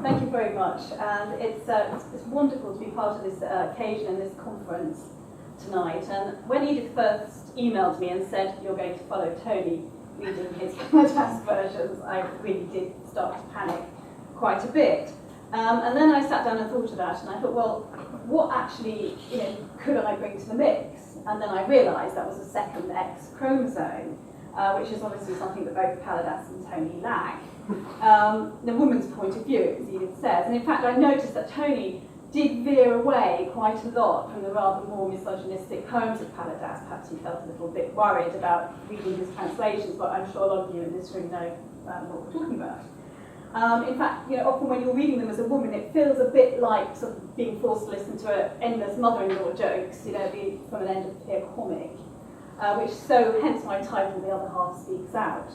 Thank you very much, and it's wonderful to be part of this occasion and this conference tonight. And when Edith first emailed me and said you're going to follow Tony reading his Palladas versions, I really did start to panic quite a bit. And then I sat down and thought of that, and I thought, well, what actually could I bring to the mix? And then I realised that was a second X chromosome, which is obviously something that both Palladas and Tony lack. The woman's point of view, as Edith says. And in fact, I noticed that Tony did veer away quite a lot from the rather more misogynistic poems of Palladas. Perhaps he felt a little bit worried about reading his translations, but I'm sure a lot of you in this room know what we're talking about. In fact, often when you're reading them as a woman, it feels a bit like sort of being forced to listen to endless mother-in-law jokes, from an end-of-year comic, hence my title, The Other Half Speaks Out.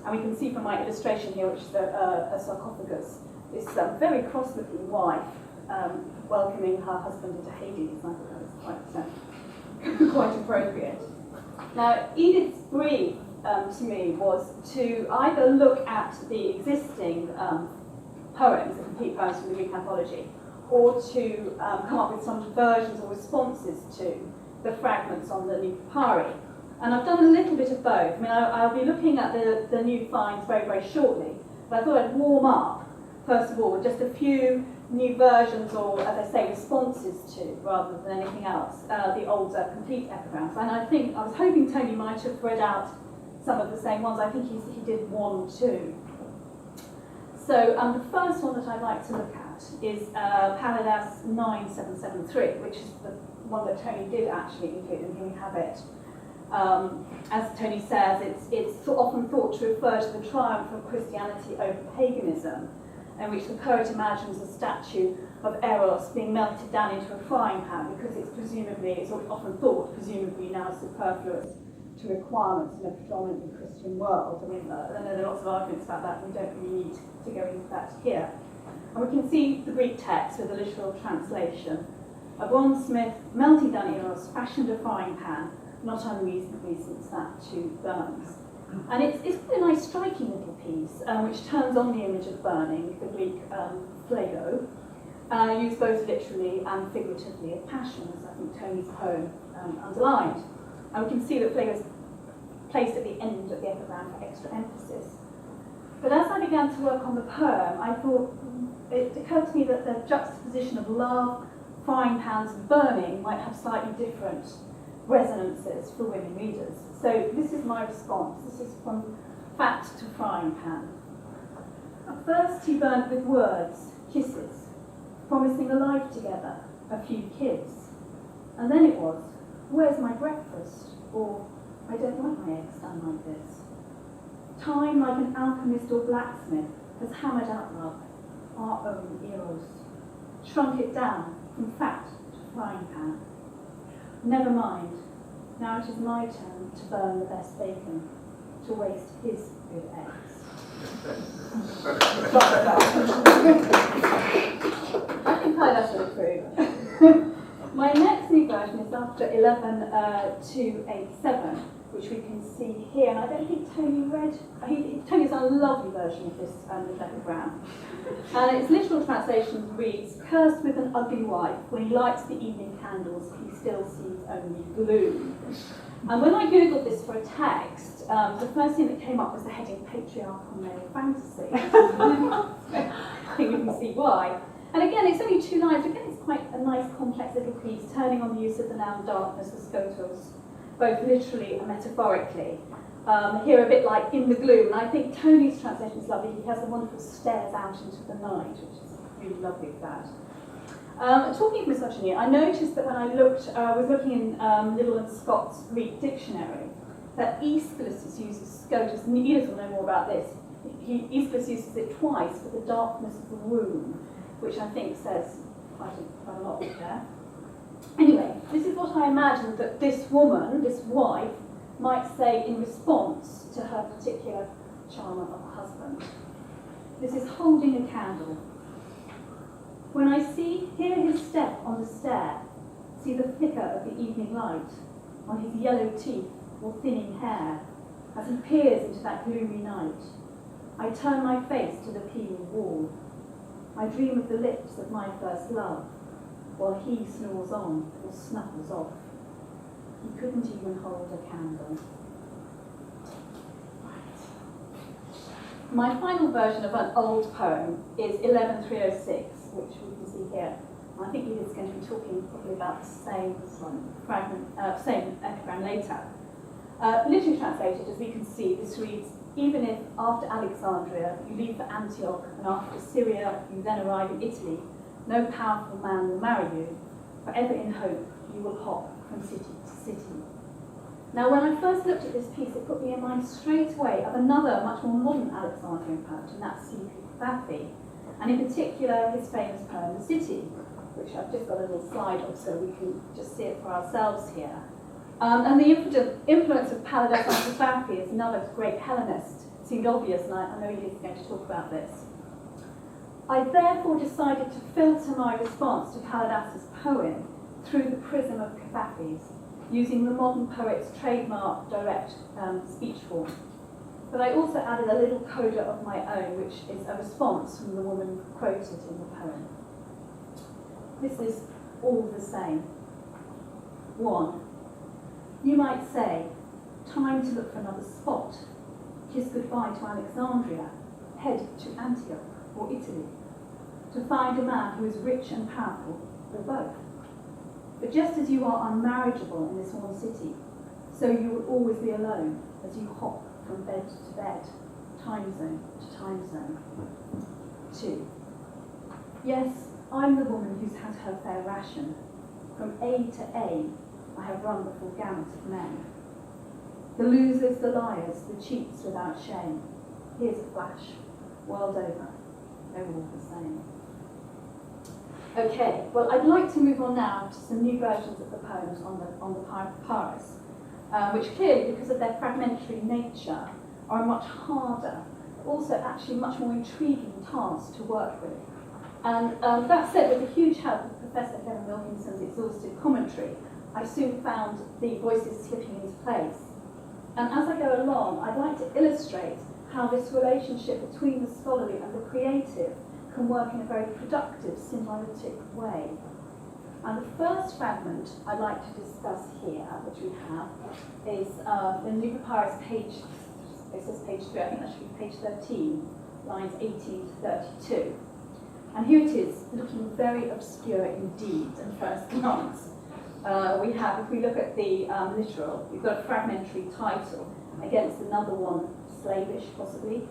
And we can see from my illustration here, which is a sarcophagus, this very cross-looking wife welcoming her husband into Hades. I thought that was quite appropriate. Now, Edith's brief to me was to either look at the existing poems, the complete poems from the Greek Anthology, or to come up with some versions or responses to the fragments on the new papyri. And I've done a little bit of both. I mean, I'll be looking at the new finds very, very shortly, but I thought I'd warm up, first of all, with just a few new versions, or, as I say, responses to, rather than anything else, the older complete epigrams. And I was hoping Tony might have read out some of the same ones. I think he did one or two. So the first one that I'd like to look at is Palladas 9773, which is the one that Tony did actually include, and here we have it. As Tony says, it's often thought to refer to the triumph of Christianity over paganism, in which the poet imagines a statue of Eros being melted down into a frying pan, because it's often thought, presumably now superfluous to requirements in a predominantly Christian world. I mean, I know there are lots of arguments about that, and we don't really need to go into that here. And we can see the Greek text with the literal translation. A bronzesmith melting down Eros fashioned a frying pan, not unreasonably, since that too burns. And it's quite a nice, striking little piece, which turns on the image of burning, the Greek phlegio, used both literally and figuratively of passion, as I think Tony's poem underlined. And we can see that phlegio is placed at the end of the epigram for extra emphasis. But as I began to work on the poem, I thought it occurred to me that the juxtaposition of love, frying pans, and burning might have slightly different resonances for women readers. So this is my response. This is from fat to frying pan. At first he burned with words, kisses, promising a life together, a few kids. And then it was, where's my breakfast? Or, I don't like my eggs done like this. Time, like an alchemist or blacksmith, has hammered out love, our own Eros, shrunk it down from fat to frying pan. Never mind, now it is my turn to burn the best bacon, to waste his good eggs. I think Palladas would approve. My next new version is after 11287, which we can see here, and I don't think Tony read. Tony's done a lovely version of this epigram. And its literal translation reads, cursed with an ugly wife, when he lights the evening candles, he still sees only gloom. And when I googled this for a text, the first thing that came up was the heading patriarchal male fantasy. I think we can see why. And again, it's only 2 lines. Again, it's quite a nice, complex little piece, turning on the use of the noun darkness, the skotos, both literally and metaphorically. Here, a bit like in the gloom. And I think Tony's translation is lovely. He has the wonderful stares out into the night, which is really lovely with that. Talking of misogyny, I noticed that when I was looking in Liddell and Scott's Greek dictionary, that Aeschylus uses scotus, and Edith will know more about this. Aeschylus uses it twice for the darkness of the womb, which I think says quite a lot there. Anyway, this is what I imagined that this woman, this wife, might say in response to her particular charmer of a husband. This is holding a candle. When I hear his step on the stair, see the flicker of the evening light on his yellow teeth or thinning hair as he peers into that gloomy night, I turn my face to the peeling wall. I dream of the lips of my first love, while he snores on or snuffles off. He couldn't even hold a candle. My final version of an old poem is 11306, which we can see here. I think Edith's going to be talking probably about the same same epigram later. Literally translated, as we can see, this reads, even if after Alexandria you leave for Antioch and after Syria you then arrive in Italy, no powerful man will marry you. Forever in hope you will hop from city to city. Now, when I first looked at this piece, it put me in mind straight away of another much more modern Alexandrian poet, and that's C.P. Papyrus, and in particular his famous poem, The City, which I've just got a little slide of so we can just see it for ourselves here. And the influence of Palladas on Papyrus, another great Hellenist, seemed obvious, and I know Edith's going to talk about this. I therefore decided to filter my response to Palladas's poem through the prism of Papyrus, using the modern poet's trademark direct speech form. But I also added a little coda of my own, which is a response from the woman quoted in the poem. This is all the same. 1. You might say, time to look for another spot. Kiss goodbye to Alexandria, head to Antioch or Italy, to find a man who is rich and powerful, or both. But just as you are unmarriageable in this one city, so you will always be alone as you hop from bed to bed, time zone to time zone. 2. Yes, I'm the woman who's had her fair ration. From A to A, I have run the full gamut of men. The losers, the liars, the cheats without shame. Here's a flash, world over, they're all the same. Okay, well, I'd like to move on now to some new versions of the poems on the Papyrus, which clearly, because of their fragmentary nature, are a much harder, but also actually much more intriguing task to work with. And that said, with the huge help of Professor Kevin Wilkinson's exhaustive commentary, I soon found the voices slipping into place. And as I go along, I'd like to illustrate how this relationship between the scholarly and the creative can work in a very productive, symbiotic way. And the first fragment I'd like to discuss here, which we have, is the New Papyrus page, it says page 3, I think that should be page 13, lines 18 to 32. And here it is, looking very obscure indeed at first glance. We have, if we look at the literal, we've got a fragmentary title against another one, Slavish possibly.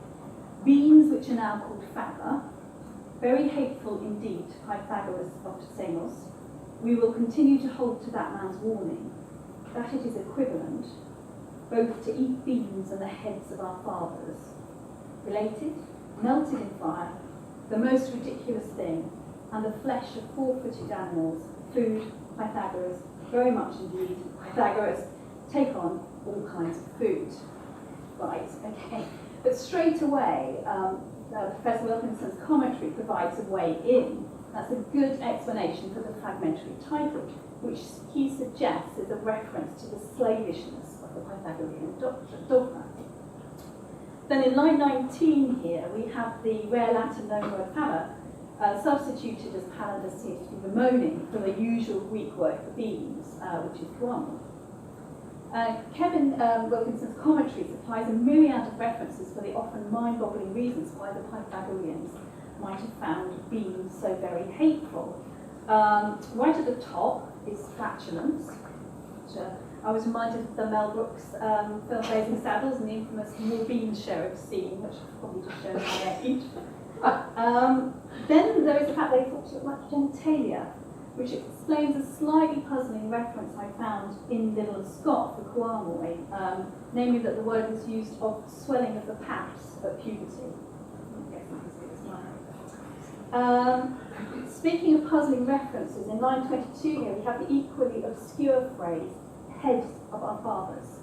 Beans which are now called fagor, very hateful indeed to Pythagoras of Samos. We will continue to hold to that man's warning, that it is equivalent, both to eat beans and the heads of our fathers. Related, melted in fire, the most ridiculous thing, and the flesh of four-footed animals, food, Pythagoras, very much indeed, Pythagoras, take on all kinds of food. Right, okay. But straight away, Professor Wilkinson's commentary provides a way in. That's a good explanation for the fragmentary title, which he suggests is a reference to the slavishness of the Pythagorean dogma. Then in line 19 here, we have the rare Latin loan word fala, substituted as Palladas seems to be bemoaning from the usual Greek word for beans, which is guano. Kevin Wilkinson's commentary supplies a myriad of references for the often mind-boggling reasons why the Pythagoreans might have found beans so very hateful. Right at the top is flatulence, which I was reminded of the Mel Brooks film Blazing Saddles and the infamous More Beans Sheriff scene, which probably just shows my age. Then there is the fact they thought it looked like genitalia, which explains a slightly puzzling reference I found in Liddell and Scott for Kuamoy, namely that the word was used of swelling of the paps at puberty. Speaking of puzzling references, in line 22 here we have the equally obscure phrase, heads of our fathers.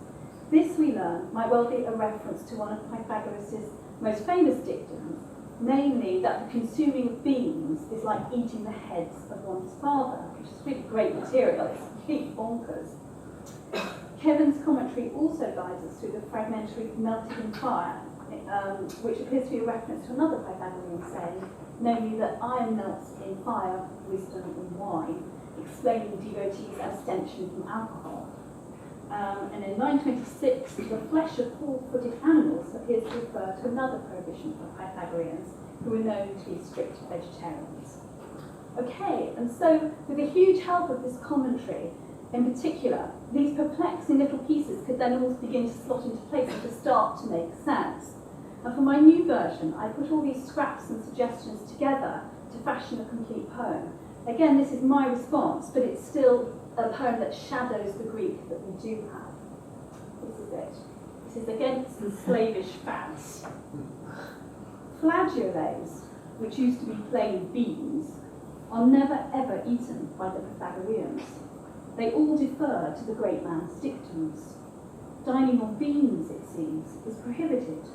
This, we learn, might well be a reference to one of Pythagoras' most famous dictums, namely that the consuming of beans is like eating the heads of one's father, which is really great material, it's completely bonkers. Kevin's commentary also guides us through the fragmentary melted in fire, which appears to be a reference to another Pythagorean saying, namely that iron melts in fire, wisdom in wine, explaining the devotee's abstention from alcohol. And in 926, the flesh of four-footed animals appears to refer to another prohibition for Pythagoreans, who were known to be strict vegetarians. Okay, and so with the huge help of this commentary, in particular, these perplexing little pieces could then all begin to slot into place and to start to make sense. And for my new version, I put all these scraps and suggestions together to fashion a complete poem. Again, this is my response, but it's still a poem that shadows the Greek that we do have. This is it. This is against the Slavish fads. Flageolets, which used to be plain beans, are never ever eaten by the Pythagoreans. They all defer to the great man's dictums. Dining on beans, it seems, is prohibited,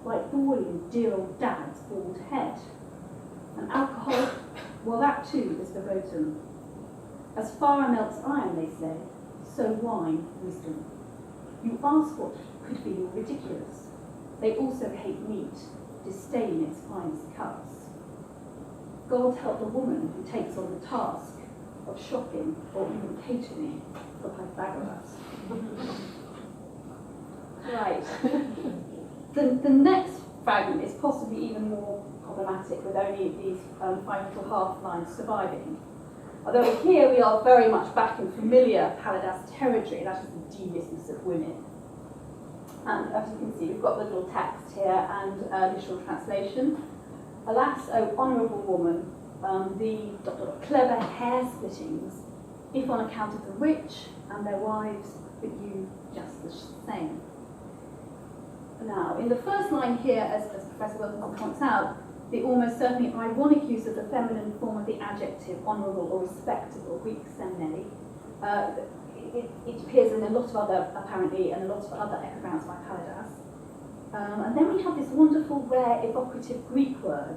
like boiling dear old dad's bald head. And alcohol, well, that too is verboten. As fire melts iron, they say, so wine wisdom. You ask what could be more ridiculous. They also hate meat, disdain its finest cuts. God help the woman who takes on the task of shopping or even catering for Pythagoras. Right. The next fragment is possibly even more problematic, with only these 5 little half lines surviving. Although here we are very much back in familiar Palladas territory, that is the deviousness of women. And as you can see, we've got the little text here and literal translation. Alas, O honourable woman, the clever hair splittings, if on account of the rich and their wives, but you just the same. Now, in the first line here, as Professor Wilkinson points out, the almost certainly ironic use of the feminine form of the adjective honourable or respectable, Greek semne, it appears in a lot of other, apparently, and a lot of other epigrams by Palladas. And then we have this wonderful, rare, evocative Greek word,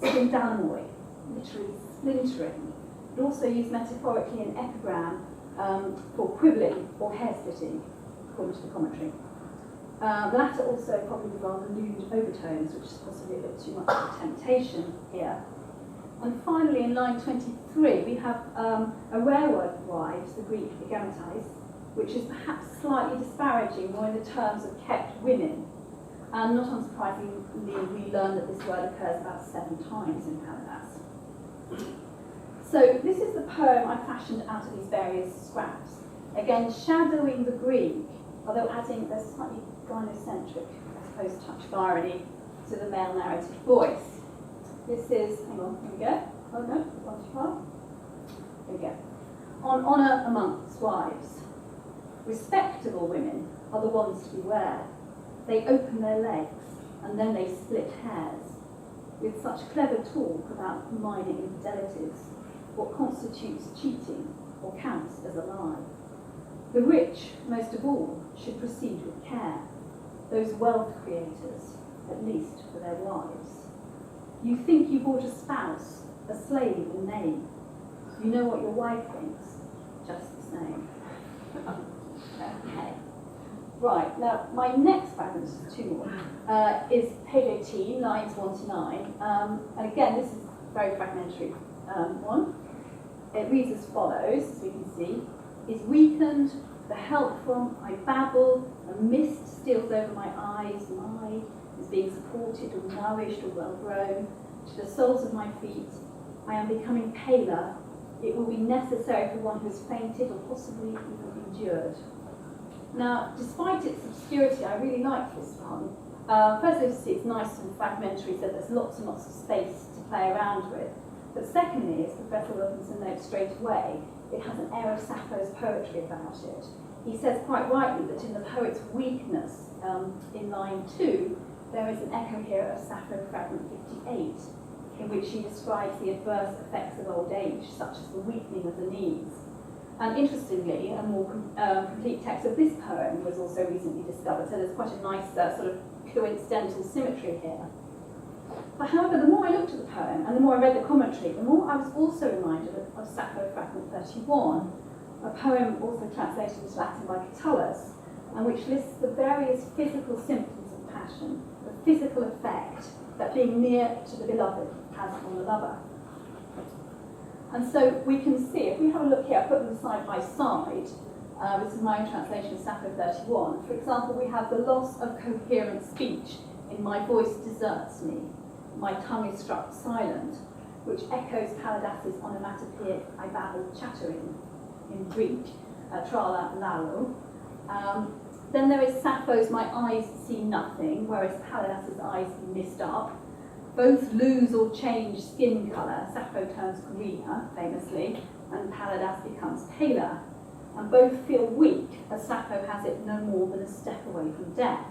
spindamoi, literally splintering, but also used metaphorically in epigram for quibbling or hair splitting, according to the commentary. The latter also probably with rather lewd overtones, which is possibly a bit too much of a temptation here. And finally, in line 23, we have a rare word for wives, the Greek egametais, which is perhaps slightly disparaging more in the terms of kept women. And not unsurprisingly, we learn that this word occurs about 7 times in Palladas. So this is the poem I fashioned out of these various scraps. Again, shadowing the Greek, although adding a slightly gynocentric, I suppose, touch of irony to the male narrative voice. This is, hang on, here we go. Oh no, one too far. Here we go. On honour amongst wives. Respectable women are the ones to beware. They open their legs and then they split hairs. With such clever talk about minor infidelities, what constitutes cheating or counts as a lie. The rich, most of all, should proceed with care, those wealth creators, at least for their wives. You think you bought a spouse, a slave in name. You know what your wife thinks, just the same. Okay. Right, now my next fragment, is 2 more, is page 18, lines 1 to 9. And again, this is a very fragmentary one. It reads as follows, as we can see. Is weakened, the help from, I babble, a mist steals over my eyes, my is being supported or nourished or well grown, to the soles of my feet, I am becoming paler, it will be necessary for one who has fainted or possibly even endured. Now, despite its obscurity, I really like this one. Firstly, it's nice and fragmentary, so there's lots and lots of space to play around with. But secondly, as Professor Wilkinson notes straight away, it has an air of Sappho's poetry about it. He says quite rightly that in the poet's weakness, in line 2, there is an echo here of Sappho fragment 58, in which she describes the adverse effects of old age, such as the weakening of the knees. And interestingly, a more complete text of this poem was also recently discovered, so there's quite a nice sort of coincidental symmetry here. But however, the more I looked at the poem and the more I read the commentary, the more I was also reminded of Sappho fragment 31, a poem also translated into Latin by Palladas, and which lists the various physical symptoms of passion, the physical effect that being near to the beloved has on the lover. And so we can see, if we have a look here, I put them side by side. This is my own translation of Sappho 31. For example, we have the loss of coherent speech in my voice deserts me, my tongue is struck silent, which echoes Palladas' onomatopoeic I babble chattering in Greek, trala lalo. Then there is Sappho's my eyes see nothing, whereas Palladas' eyes mist up. Both lose or change skin colour. Sappho turns greener, famously, and Palladas becomes paler. And both feel weak, as Sappho has it no more than a step away from death.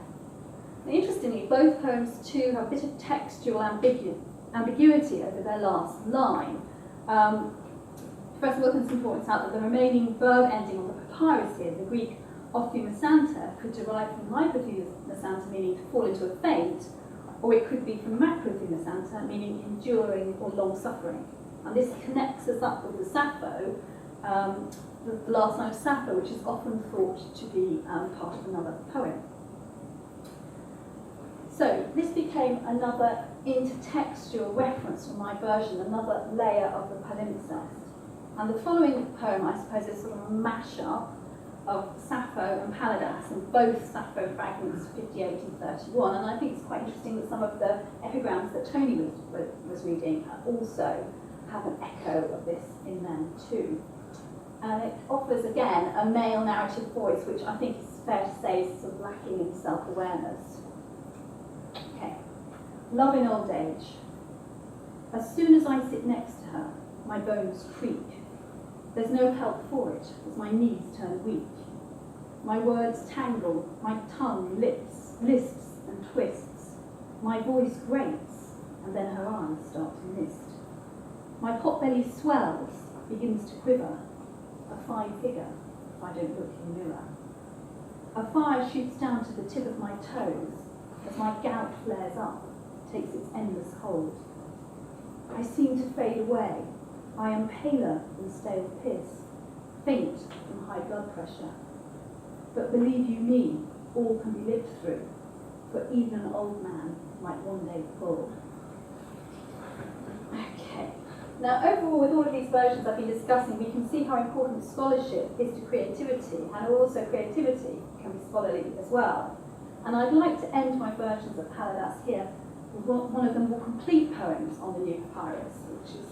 And interestingly, both poems too have a bit of textual ambiguity over their last line. Professor Wilkinson points out that the remaining verb ending on the papyrus here, the Greek ophthumasanta, could derive from hypothumasanta, meaning to fall into a faint, or it could be from macrothumasanta, meaning enduring or long-suffering. And this connects us up with the Sappho, the last line of Sappho, which is often thought to be part of another poem. So this became another intertextual reference from my version, another layer of the palimpsest. And the following poem, I suppose, is sort of a mash-up of Sappho and Palladas, and both Sappho fragments 58 and 31. And I think it's quite interesting that some of the epigrams that Tony was reading also have an echo of this in them too. And it offers, again, a male narrative voice, which I think is fair to say is sort of lacking in self-awareness. Okay. Love in old age. As soon as I sit next to her, my bones creak. There's no help for it, as my knees turn weak. My words tangle, my tongue lisps and twists. My voice grates, and then her eyes start to mist. My potbelly swells, begins to quiver. A fine figure, if I don't look in the mirror. A fire shoots down to the tip of my toes, as my gout flares up, takes its endless hold. I seem to fade away. I am paler than stale piss, faint from high blood pressure. But believe you me, all can be lived through, for even an old man might one day fall. Okay. Now, overall, with all of these versions I've been discussing, we can see how important scholarship is to creativity, and also creativity can be scholarly as well. And I'd like to end my versions of Palladas here with one of the more complete poems on the New Papyrus, which is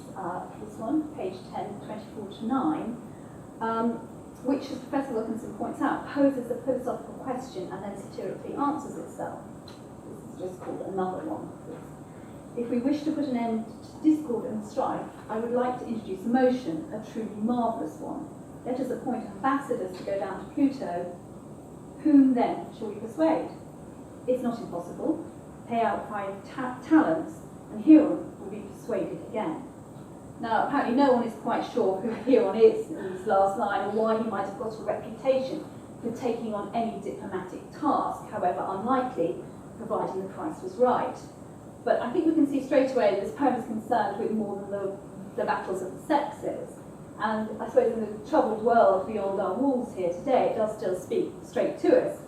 this one, page 10, 24 to 9, which, as Professor Wilkinson points out, poses a philosophical question and then satirically answers itself. This is just called another one. If we wish to put an end to discord and strife, I would like to introduce a motion, a truly marvellous one. Let us appoint ambassadors to go down to Pluto. Whom then shall we persuade? It's not impossible. Pay out 5 talents, and Hieron will be persuaded again. Now, apparently no one is quite sure who Hieron is in this last line, or why he might have got a reputation for taking on any diplomatic task, however unlikely, providing the price was right. But I think we can see straight away that this poem is concerned with more than the battles of the sexes. And I suppose in the troubled world beyond our walls here today, it does still speak straight to us.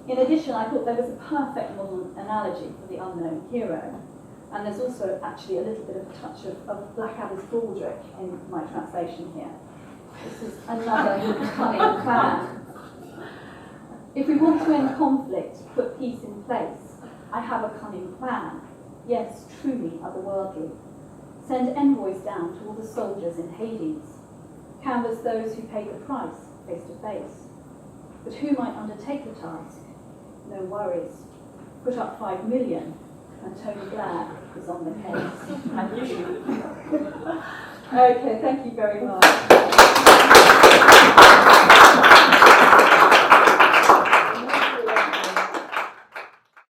In addition, I thought there was a perfect modern analogy for the unknown hero. And there's also actually a little bit of a touch of Blackadder's baldric in my translation here. This is another cunning plan. If we want to end conflict, put peace in place, I have a cunning plan. Yes, truly otherworldly. Send envoys down to all the soldiers in Hades. Canvass those who paid the price, face to face. But who might undertake the task? No worries. Put up 5 million, and Tony Blair is on the case. And you. Okay, thank you very much.